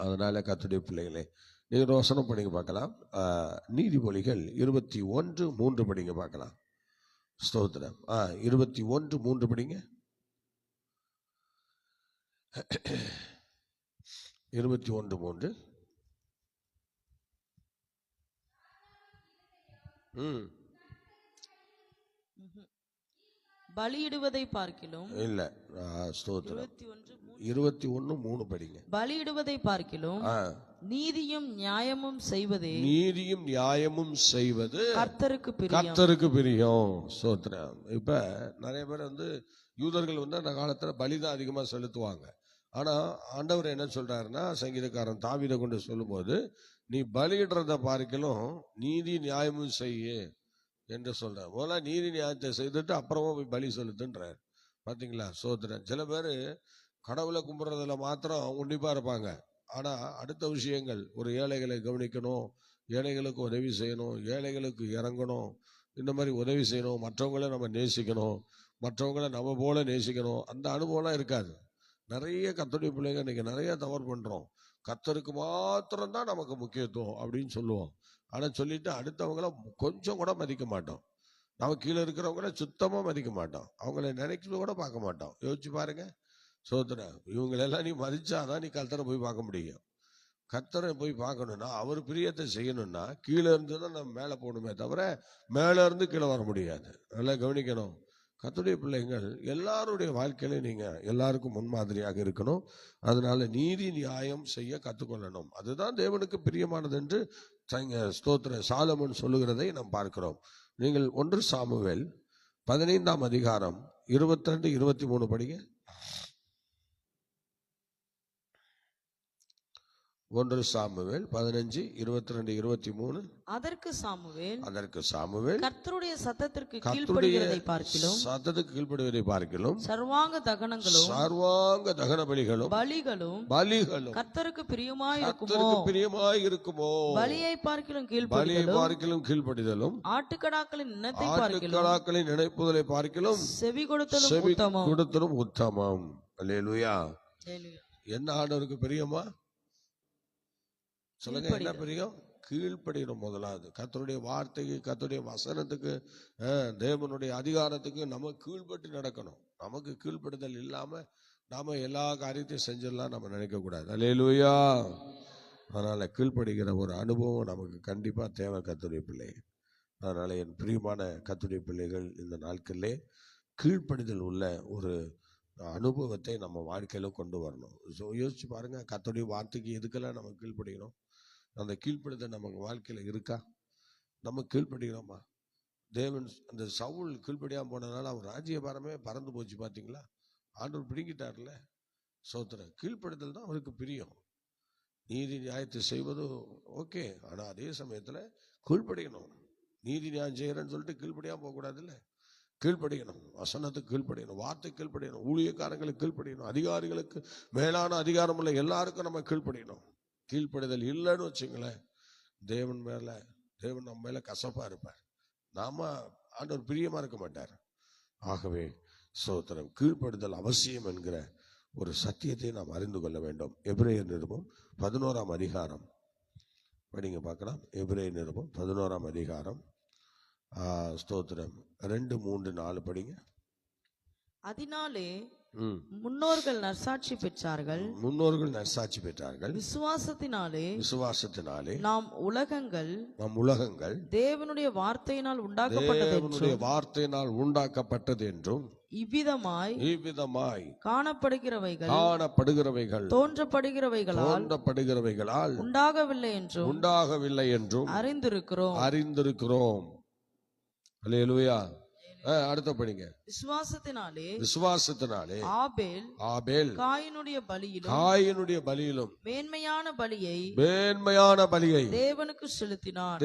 அதனால கர்த்தருடைய பிள்ளைகளே, நீங்க ரோசனம் படிங்க பார்க்கலாம். நீதிமொழிகள் 21:3 படிங்க பார்க்கலாம். ஸ்தோத்திரம். 21:3 படிங்க. 21:3. பலியிடுவதை பார்க்கிலும் இல்ல, ஸ்தோத்திரம். 21:3 படிங்க. பலியிடுவதை பார்க்கிலும் நீதியும் நியாயமும் செய்வது கர்த்தருக்கு பிரியம். ஸ்தோத்திரம். இப்ப நிறைய பேர் யூதர்கள் அந்த காலத்துல பலிதான் அதிகமா செலுத்துவாங்க. ஆனா ஆண்டவர் என்ன சொல்றாருன்னா, சங்கீதக்காரன் தாவீதை கொண்டு சொல்லும் போது, நீ பலியிடுறத பார்க்கலும் நீதி நியாயமும் செய்ய என்று சொல்றார். முதல்ல நீதி நியாயத்தை செய்துட்டு அப்புறமா போய் பலி செலுத்துன்றார். பாத்தீங்களா? சோதரன் சில பேர் கடவுளை கும்பிட்றதுல மாத்திரம் உன்னிப்பா இருப்பாங்க. ஆனா அடுத்த விஷயங்கள், ஒரு ஏழைகளை கவனிக்கணும், ஏழைகளுக்கு உதவி செய்யணும், ஏழைகளுக்கு இறங்கணும், இந்த மாதிரி உதவி செய்யணும், மற்றவங்கள நம்ம நேசிக்கணும், மற்றவங்கள நம்ம போல நேசிக்கணும், அந்த அனுபவம்லாம் இருக்காது. நிறைய கர்த்தருடைய பிள்ளைங்க இன்னைக்கு நிறைய தவறு பண்றோம். கர்த்தருக்கு மாத்திரம்தான் நமக்கு முக்கியத்துவம் அப்படின்னு சொல்லுவோம். ஆனா சொல்லிட்டு அடுத்தவங்கள கொஞ்சம் கூட மதிக்க மாட்டோம். நம்ம கீழே இருக்கிறவங்கள சுத்தமா மதிக்க மாட்டோம். அவங்கள நினைக்கிறது கூட பார்க்க மாட்டோம். யோசிச்சு பாருங்க. சோதரன் இவங்களெல்லாம் நீ மதிச்சாதான் நீ கர்த்தரை போய் பார்க்க முடியும். கர்த்தரை போய் பார்க்கணும்னா, அவர் பிரியத்தை செய்யணும்னா கீழே இருந்து தான் நம்ம மேலே போகணுமே தவிர மேலே இருந்து கீழே வர முடியாது. நல்லா கவனிக்கணும். கர்த்தருடைய பிள்ளைங்கள் எல்லாருடைய வாழ்க்கையில நீங்க எல்லாருக்கும் முன்மாதிரியாக இருக்கணும். அதனால நீதி நியாயம் செய்ய கற்றுக்கொள்ளணும். அதுதான் தேவனுக்கு பிரியமானது என்று ஸ்தோத்திர சாலமோன் சொல்லுகிறதை நாம் பார்க்கிறோம். நீங்கள் 1 சாமுவேல் 15ஆம் அதிகாரம் 22, 23 படிங்க. 1 சாமுவேல் 15, 22, 23. அதற்கு சாமுவேல் கர்த்தருடைய சத்தத்திற்கு கீழ்ப்படிகிறதை பார்க்கிலும் சர்வாங்க தகன பலிகளும் கர்த்தருக்கு பிரியமாய் இருக்குமோ பலியை பார்க்கிலும் கீழ்ப்படிதலும் ஆட்டுக்கடாக்களின் நினைப்புதலை பார்க்கிலும் செவி கொடுத்தலும் உத்தமம். அல்லேலூயா. என்ன ஆண்டவருக்கு பிரியமா சொல்லுங்க. என்ன பிரியம்? கீழ்ப்படியணும். முதலாவது கர்த்தருடைய வார்த்தைக்கு, கர்த்தருடைய வசனத்துக்கு, தேவனுடைய அதிகாரத்துக்கு நம்ம கீழ்பட்டு நடக்கணும். நமக்கு கீழ்ப்படுதல் இல்லாம நாம எல்லா காரியத்தையும் செஞ்சிடலாம் நம்ம நினைக்க கூடாது. அல்லேலூயா. அதனால கீழ்ப்படுகிற ஒரு அனுபவம் நமக்கு கண்டிப்பா தேவை கர்த்தருடைய பிள்ளை. அதனால என் பிரியமான கர்த்தருடைய பிள்ளைகள், இந்த நாட்களிலே கீழ்ப்படிதல் உள்ள ஒரு அனுபவத்தை நம்ம வாழ்க்கையில கொண்டு வரணும். யோசிச்சு பாருங்க, கர்த்தருடைய வார்த்தைக்கு எதுக்கெல்லாம் நம்ம கீழ்ப்படிக்கணும்? அந்த கீழ்ப்படுதல் நமக்கு வாழ்க்கையில இருக்கா? நம்ம கீழ்ப்படுகிறோமா? தேவன் அந்த சவுல் கீழ்ப்படியாம போனதுனால அவர் ராஜ்யபாரமே பறந்து போச்சு. பாத்தீங்களா? ஆண்டவர் பிடிக்கிட்டார்ல. சோத்திரம். கீழ்ப்படுதல் தான் அவருக்கு பிரியம். நீதி நியாயத்தை செய்வது ஓகே, ஆனா அதே சமயத்துல கீழ்ப்படியணும். நீதி நியாயம் செய்யறேன்னு சொல்லிட்டு கீழ்ப்படியாம போக கூடாது. இல்ல, கீழ்ப்படியணும். வசனத்துக்கு கீழ்ப்படியணும், வார்த்தை கீழ்ப்படியணும், ஊழியக்காரங்களுக்கு கீழ்ப்படியணும், அதிகாரிகளுக்கு, மேலான அதிகாரம் உள்ள எல்லாருக்கும் நம்ம கீழ்ப்படியணும். கீழ்ப்படிதல் இல்லைன்னு வச்சுங்களேன், தேவன் நம்ம மேல கசப்பா இருப்பார். நாம ஆண்டவர் பிரியமா இருக்க மாட்டார். ஆகவே சோத்திரம், கீழ்ப்படுதல் அவசியம் என்கிற ஒரு சத்தியத்தை நாம் அறிந்து கொள்ள வேண்டும். எபிரேயர் நிருபம் 11ஆம் அதிகாரம் படிங்க பார்க்கலாம். எபிரேயர் நிருபம் 11ஆம் அதிகாரம் ஸ்தோத்திரம் 2, 3, 4 படிங்க. அதனாலே முன்னோர்கள் நற்சாட்சி பெற்றார்கள். விசுவாசத்தினாலே நாம் உலகங்கள் தேவனுடைய வார்த்தையினால் உண்டாக்கப்பட்டது என்றும் இவ்விதமாய் காணப்படுகிறவைகள் தோன்றப்படுகிறவைகளால் உண்டாகவில்லை என்றும் அறிந்திருக்கிறோம். அல்லேலூயா. அடுத்த படிங்க. விசுவாசத்தினாலே ஆபேல் காயினுடைய பலியிலும் மேன்மையான பலியை தேவனுக்கு செலுத்தினான்.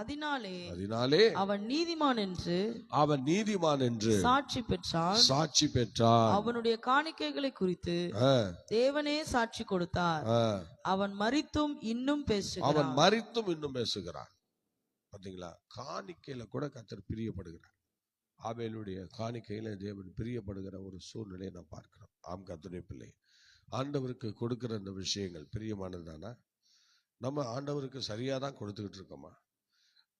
அதனாலே அவன் நீதிமான் என்று சாட்சி பெற்றான். அவனுடைய காணிக்கைகளை குறித்து தேவனே சாட்சி கொடுத்தார். அவன் மரித்தும் இன்னும் பேசுகிறான். பாத்தீங்களா? காணிக்கையில கூட கர்த்தர் பிரியப்படுகிறார். ஆபேலுடைய காணிக்கையில தேவன் பிரியப்படுகிற ஒரு சூழ்நிலையை நாம் பார்க்கிறோம். ஆம் கர்த்தருடைய பிள்ளை, ஆண்டவருக்கு கொடுக்கிற இந்த விஷயங்கள் பிரியமானதுதானா? நம்ம ஆண்டவருக்கு சரியா தான் கொடுத்துக்கிட்டு இருக்கோமா?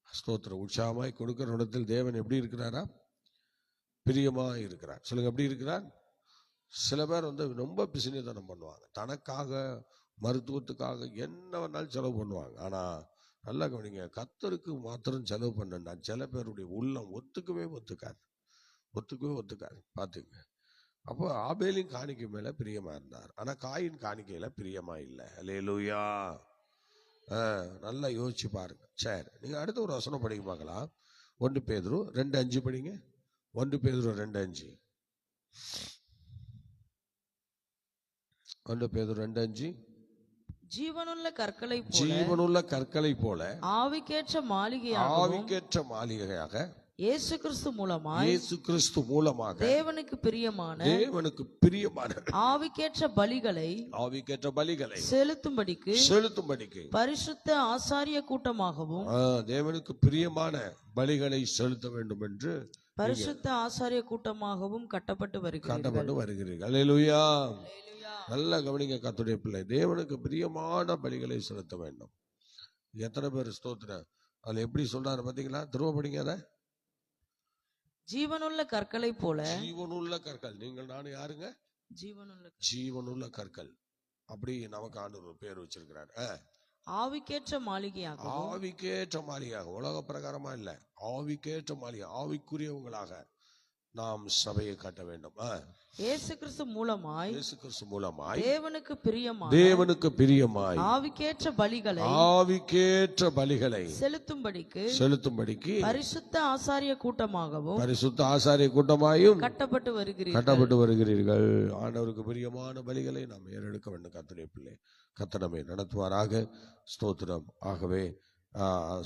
ஸ்தோத்திரம். உற்சாகமாய் கொடுக்கிற இடத்தில் தேவன் எப்படி இருக்கிறாரா? பிரியமா இருக்கிறார். சொல்லுங்க, எப்படி இருக்கிறார்? சில பேர் ரொம்ப பிசினித்தனம் பண்ணுவாங்க. தனக்காக, மருத்துவத்துக்காக என்ன வேணாலும் செலவு பண்ணுவாங்க. ஆனா நல்லா கவனிங்க, கர்த்தருக்கு மாத்திரம் செலவு பண்ணா சில பேருடைய உள்ளம் ஒத்துக்கவே ஒத்துக்காது. பாத்துங்க. அப்போ ஆபேலின் காணிக்கை மேல பிரியமா இருந்தார், ஆனா காயின் காணிக்கையில பிரியமா இல்லை. அல்லேலூயா. நல்லா யோசிச்சு பாருங்க. சரி, நீங்க அடுத்த ஒரு வசனம் படிக்க பார்க்கலாம். 1 பேதுரு 2:5 படிங்க. 1 பேதுரு 2:5. 1 பேதுரு 2:5. ஜீவனுள்ள கற்களை போல ஜீவனுள்ள கற்களை போல ஆவிக்கேற்ற மாளிகையாகவும் ஆவிக்கேற்ற மாளிகையாக இயேசு கிறிஸ்து மூலமாய் இயேசு கிறிஸ்து மூலமாக தேவனுக்கு பிரியமான ஆவிக்கேற்ற பலிகளை செலுத்தும்படிக்கு பரிசுத்த ஆசாரிய கூட்டமாகவும் தேவனுக்கு பிரியமான பலிகளை செலுத்த வேண்டும் என்று பரிசுத்த ஆசாரிய கூட்டமாகவும் கட்டப்பட்டு வருகிறீர்கள். அல்லேலூயா. நல்ல கவனிங்க கர்த்தருடைய பிள்ளை, தேவனுக்கு பிரியமான பலிகளை செலுத்த வேண்டும். எத்தனை பேர் ஸ்தோத்திரம். அதுல எப்படி சொல்றாரு பாத்தீங்களா? திரும்ப படிங்க. அதை ஜீவனுள்ள கற்களை போல ஜீவனுள்ள கற்கள். நீங்கள் நானும் யாருங்க? ஜீவனுள்ள கற்கள். அப்படி நமக்கு ஆண்டவர் பேர் வச்சிருக்கிறார். ஆவிக்கேற்ற மாளிகையாக, உலக பிரகாரமா இல்ல, ஆவிக்கேற்ற மாளிகை, ஆவிக்குரியவங்களாக நாம் சபையை கட்ட வேண்டும். இயேசு கிறிஸ்து மூலமாய் தேவனுக்கு பிரியமாய் ஆவிக்கேற்ற பலிகளை செலுத்தும்படிக்கு பரிசுத்த ஆசாரிய கூட்டமாகவும் கட்டப்பட்டு வருகிறீர்கள். ஆண்டவருக்கு பிரியமான பலிகளை நாம் ஏறெடுக்க வேண்டும். கர்த்தருடைய பிள்ளை, கர்த்தர் நம்மை நடத்துவாராக. ஸ்தோத்திரம். ஆகவே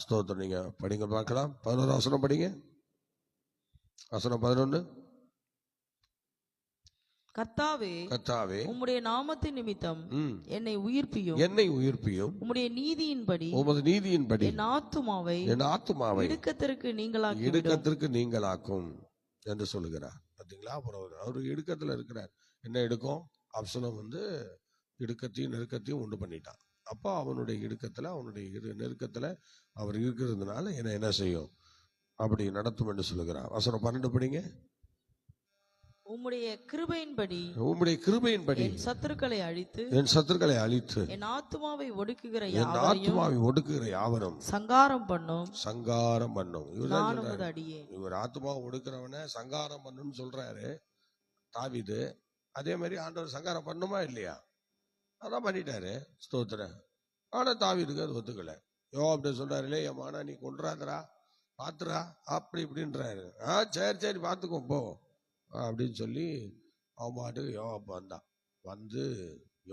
ஸ்தோத்திரம். நீங்க படிங்க பார்க்கலாம். 11 வசனம் படிங்க. வசனம் 11. கர்த்தாவே உம்முடைய நாமத்தின் நிமித்தம் என்னை உயிர்ப்பியும் உம்முடைய நீதியின்படி என் ஆத்துமாவை இடுக்கத்திற்கு நீங்களாக்கும் என்று சொல்லுகிறார். பாத்தீங்களா? அப்புறம் அவர் இடுக்கத்துல இருக்கிறார். என்ன இடுக்கம்? அப்சலோம் இடுக்கத்தையும் நெருக்கத்தையும் உண்டு பண்ணிட்டான். அப்போ அவனுடைய இடுக்கத்துல, அவனுடைய நெருக்கத்துல அவர் இருக்கிறதுனால என்ன செய்யும்? அப்படி நடத்தும் என்று சொல்லுகிறார். வசனம் 12 படிங்க. உம்முடைய கிருபையின்படி என் சத்துருக்களை அழித்து என் ஆத்துமாவை ஒடுக்குகிற யாவரும் சங்காரம் பண்ணும். இவர் ஆத்துமாவை ஒடுக்கிறவன சங்காரம் பண்ணுன்னு சொல்றாரு தாவீது. அதே மாதிரி ஆண்டவர் சங்காரம் பண்ணுமா இல்லையா? அதான் பண்ணிட்டாரு. ஸ்தோத்திரம். ஆனா தாவீதுக்கு அது ஒத்துக்கல. அப்படி சொல்றாரு, இல்லையா என் நீ கொன்றாதரா, பாத்துரா, அப்படி இப்படின்றாரு. சரி பாத்துக்கோ போ அப்படின்னு சொல்லி அவன் பாட்டுக்கு யோவாப் வந்தான். வந்து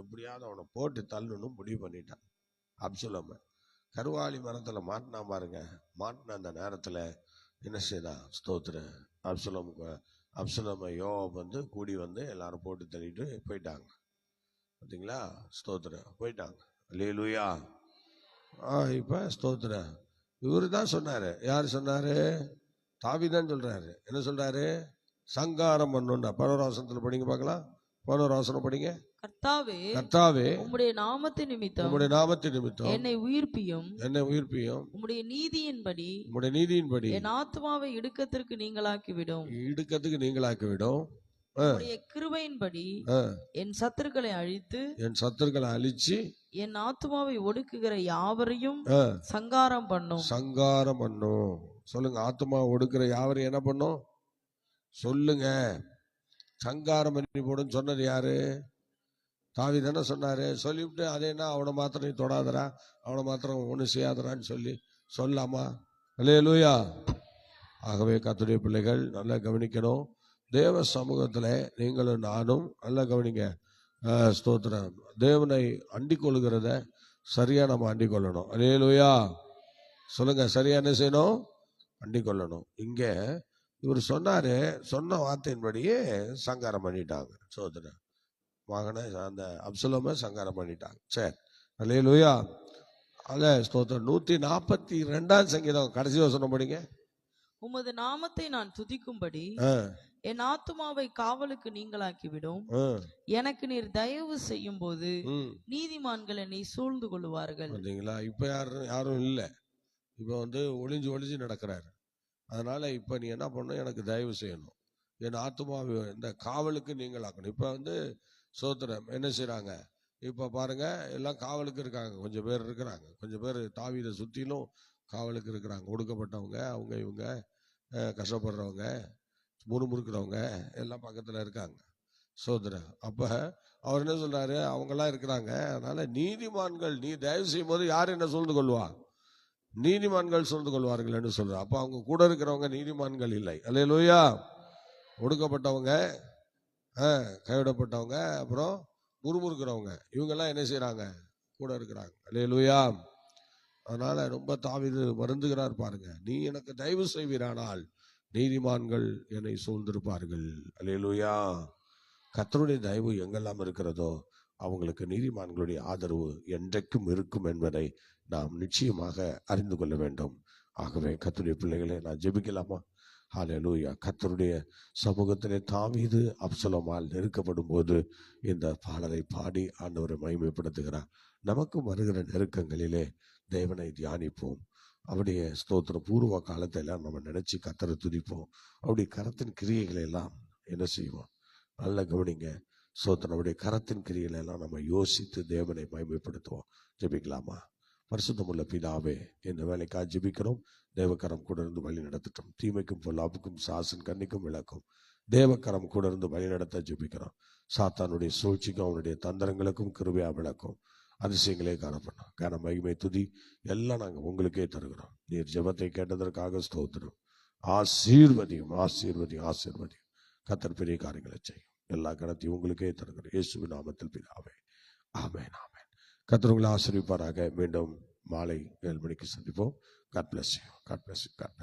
எப்படியாவது அவனை போட்டு தள்ளணும் முடிவு பண்ணிட்டான். அப்சலோம கருவாளி மரத்துல மாட்டினா பாருங்க. மாட்டின அந்த நேரத்துல என்ன செய்தான்? ஸ்தோத்திரம். அப்சலோம யோவாப் கூடி எல்லாரும் போட்டு தள்ளிட்டு போயிட்டாங்க. பார்த்தீங்களா? ஸ்தோத்திரம். போயிட்டாங்க. அல்லேலூயா. இப்ப ஸ்தோத்திரம். இவரு தான் சொன்னாரு. யாரு சொன்னாரு? தாவீதுதான் சொல்றாரு. என்ன சொல்றாரு? சங்காரம் பண்ணுண்டா. 11 வசனத்துல படிங்க பார்க்கலாம். 11 வசனம் படிங்க. கர்த்தாவே உம்முடைய நாமத்தின் நிமித்தம் என்னை உயிர்ப்பியும் உம்முடைய நீதியின்படி என் ஆத்துமாவை இடுக்கத்திற்கு நீங்களாக்கிவிடும். உம்முடைய கிருபையின்படி என் சத்துருக்களை அழிச்சு என் ஆத்துமாவை ஒடுக்குகிற யாவரையும் சங்காரம் பண்ணும். சொல்லுங்க. ஆத்துமா ஒடுக்குற யாவரையும் என்ன பண்ணும்? சொல்லுங்க. சங்காரம் பண்ணி போடும் சொன்னது யாரு? தாவீது தானே சொன்னாரு. சொல்லிவிட்டு அதே என்ன, அவனை மாத்திரம் நீ தொடாதரா, அவனை மாத்திரம் ஒண்ணு செய்யாதரான்னு சொல்லாமா? அல்லேலூயா. ஆகவே கர்த்தருடைய பிள்ளைகள் நல்லா கவனிக்கணும். தேவ சமூகத்துல நீங்களும் நானும் நல்லா கவனிங்க. ஸ்தோத்திரம். தேவனை அண்டிக் கொள்கிறத சரியா நம்ம அண்டிக் கொள்ளணும். அல்லேலூயா. சொல்லுங்க. சரியா என்ன செய்யணும்? அண்டிக் கொள்ளணும். இங்க இவர் சொன்னாரு, சொன்ன வார்த்தையின்படியே சங்காரம் பண்ணிட்டாங்க. சோதரன் மகனை அந்த அப்சலோம சங்காரம் பண்ணிட்டாங்க. சரி. அல்லேலூயா. ஸ்தோத்திரம். 142 சங்கீதம் கடைசி வசனம் படிங்க. உமது நாமத்தை நான் துதிக்கும்படி என் ஆத்துமாவை காவலுக்கு நீங்களாக்கிவிடும். எனக்கு நீர் தயவு செய்யும் போது நீதிமான்கள் என்னை சூழ்ந்து கொள்வார்கள். இப்ப யாரும் இல்ல. இப்ப ஒளிஞ்சு நடக்கிறாரு. அதனால இப்ப நீ என்ன பண்ணணும்? எனக்கு தயவு செய்யணும். என் ஆத்துமாவை இந்த காவலுக்கு நீங்களாக்கணும். இப்ப சோத்திரம் என்ன செய்யறாங்க? இப்ப பாருங்க, எல்லாம் காவலுக்கு இருக்காங்க. கொஞ்சம் பேர் இருக்கிறாங்க. கொஞ்சம் பேர் தாவீதை சுத்திலும் காவலுக்கு இருக்கிறாங்க. ஒடுக்கப்பட்டவங்க, அவங்க இவங்க கஷ்டப்படுறவங்க, முறுமுறுக்கிறவங்க எல்லாம் பக்கத்துல இருக்காங்க. சோதரன். அப்ப அவர் என்ன சொல்றாரு? அவங்க எல்லாம் இருக்கிறாங்க. அதனால நீதிமான்கள், நீ தயவு செய்யும் போது யார் என்ன சூழ்ந்து கொள்வா? நீதிமான்கள் சூழ்ந்து கொள்வார்கள் என்று சொல்றாரு. அப்ப அவங்க கூட இருக்கிறவங்க நீதிமான்கள் இல்லை. அல்லேலூயா. ஒடுக்கப்பட்டவங்க, கைவிடப்பட்டவங்க, அப்புறம் முறுமுறுக்கிறவங்க, இவங்க எல்லாம் என்ன செய்யறாங்க? கூட இருக்கிறாங்க. அல்லேலூயா. அதனால ரொம்ப தாவீது வருந்துகிறார் பாருங்க. நீ எனக்கு தயவு செய்வீரானால் நீதிமான்கள் என்னை சூழ்ந்திருப்பார்கள். அல்லேலூயா. கர்த்தருடைய தயவு எங்கெல்லாம் இருக்கிறதோ அவங்களுக்கு நீதிமான்களுடைய ஆதரவு என்றைக்கும் இருக்கும் என்பதை நாம் நிச்சயமாக அறிந்து கொள்ள வேண்டும். ஆகவே கர்த்தருடைய பிள்ளைகளை நான் ஜெபிக்கலாமா? ஹல்லேலூயா. கர்த்தருடைய சமூகத்திலே தாவீது அப்சலோமால் நெருக்கப்படும் போது இந்த பாடலை பாடி ஆண்டவரை மகிமைப்படுத்துகிறார். நமக்கும் வருகிற நெருக்கங்களிலே தேவனை தியானிப்போம். அவருடைய ஸ்தோத்திரம் பூர்வ காலத்தை எல்லாம் நம்ம நினைச்சு கர்த்தரை துதிப்போம். அவருடைய கரத்தின் கிரியைகளை எல்லாம் என்ன செய்வோம்? நல்ல கவனிங்க. ஸ்தோத்திரம். அவருடைய கரத்தின் கிரியைகளை எல்லாம் நம்ம யோசித்து தேவனை மகிமைப்படுத்துவோம். ஜெபிக்கலாமா? பரிசுத்தமுள்ள பிதாவே, இந்த வேலைக்காக ஜெபிக்கிறோம். தேவக்கரம் கூட இருந்து வழி நடத்தட்டும். தீமைக்கும் பொல்லாப்புக்கும் சாசன் கண்ணிக்கும் விளக்கும் தேவக்கரம் கூட இருந்து வழி நடத்த ஜெபிக்கிறோம். சாத்தானுடைய சூழ்ச்சிக்கும் அவனுடைய தந்திரங்களுக்கும் கிருபையா விளக்கும். அதிசயங்களே காணப்படும். கன மகிமை துதி எல்லாம் நாங்கள் உங்களுக்கே தருகிறோம். நீர் ஜெபத்தை கேட்டதற்காக ஸ்தோத்திரம். ஆசீர்வதியும் ஆசீர்வதியும் ஆசீர்வதியும். கர்த்தர் பெரிய காரியங்களை செய்யும். எல்லா கணத்தையும் உங்களுக்கே தருகிறோம். இயேசுவின் நாமத்தில் பிதாவே, ஆமென் ஆமென். கர்த்தர் உங்களை ஆசீர்வதிப்பாராக. மீண்டும் மாலை 7 மணிக்கு சந்திப்போம். God bless you. God bless you. God bless you.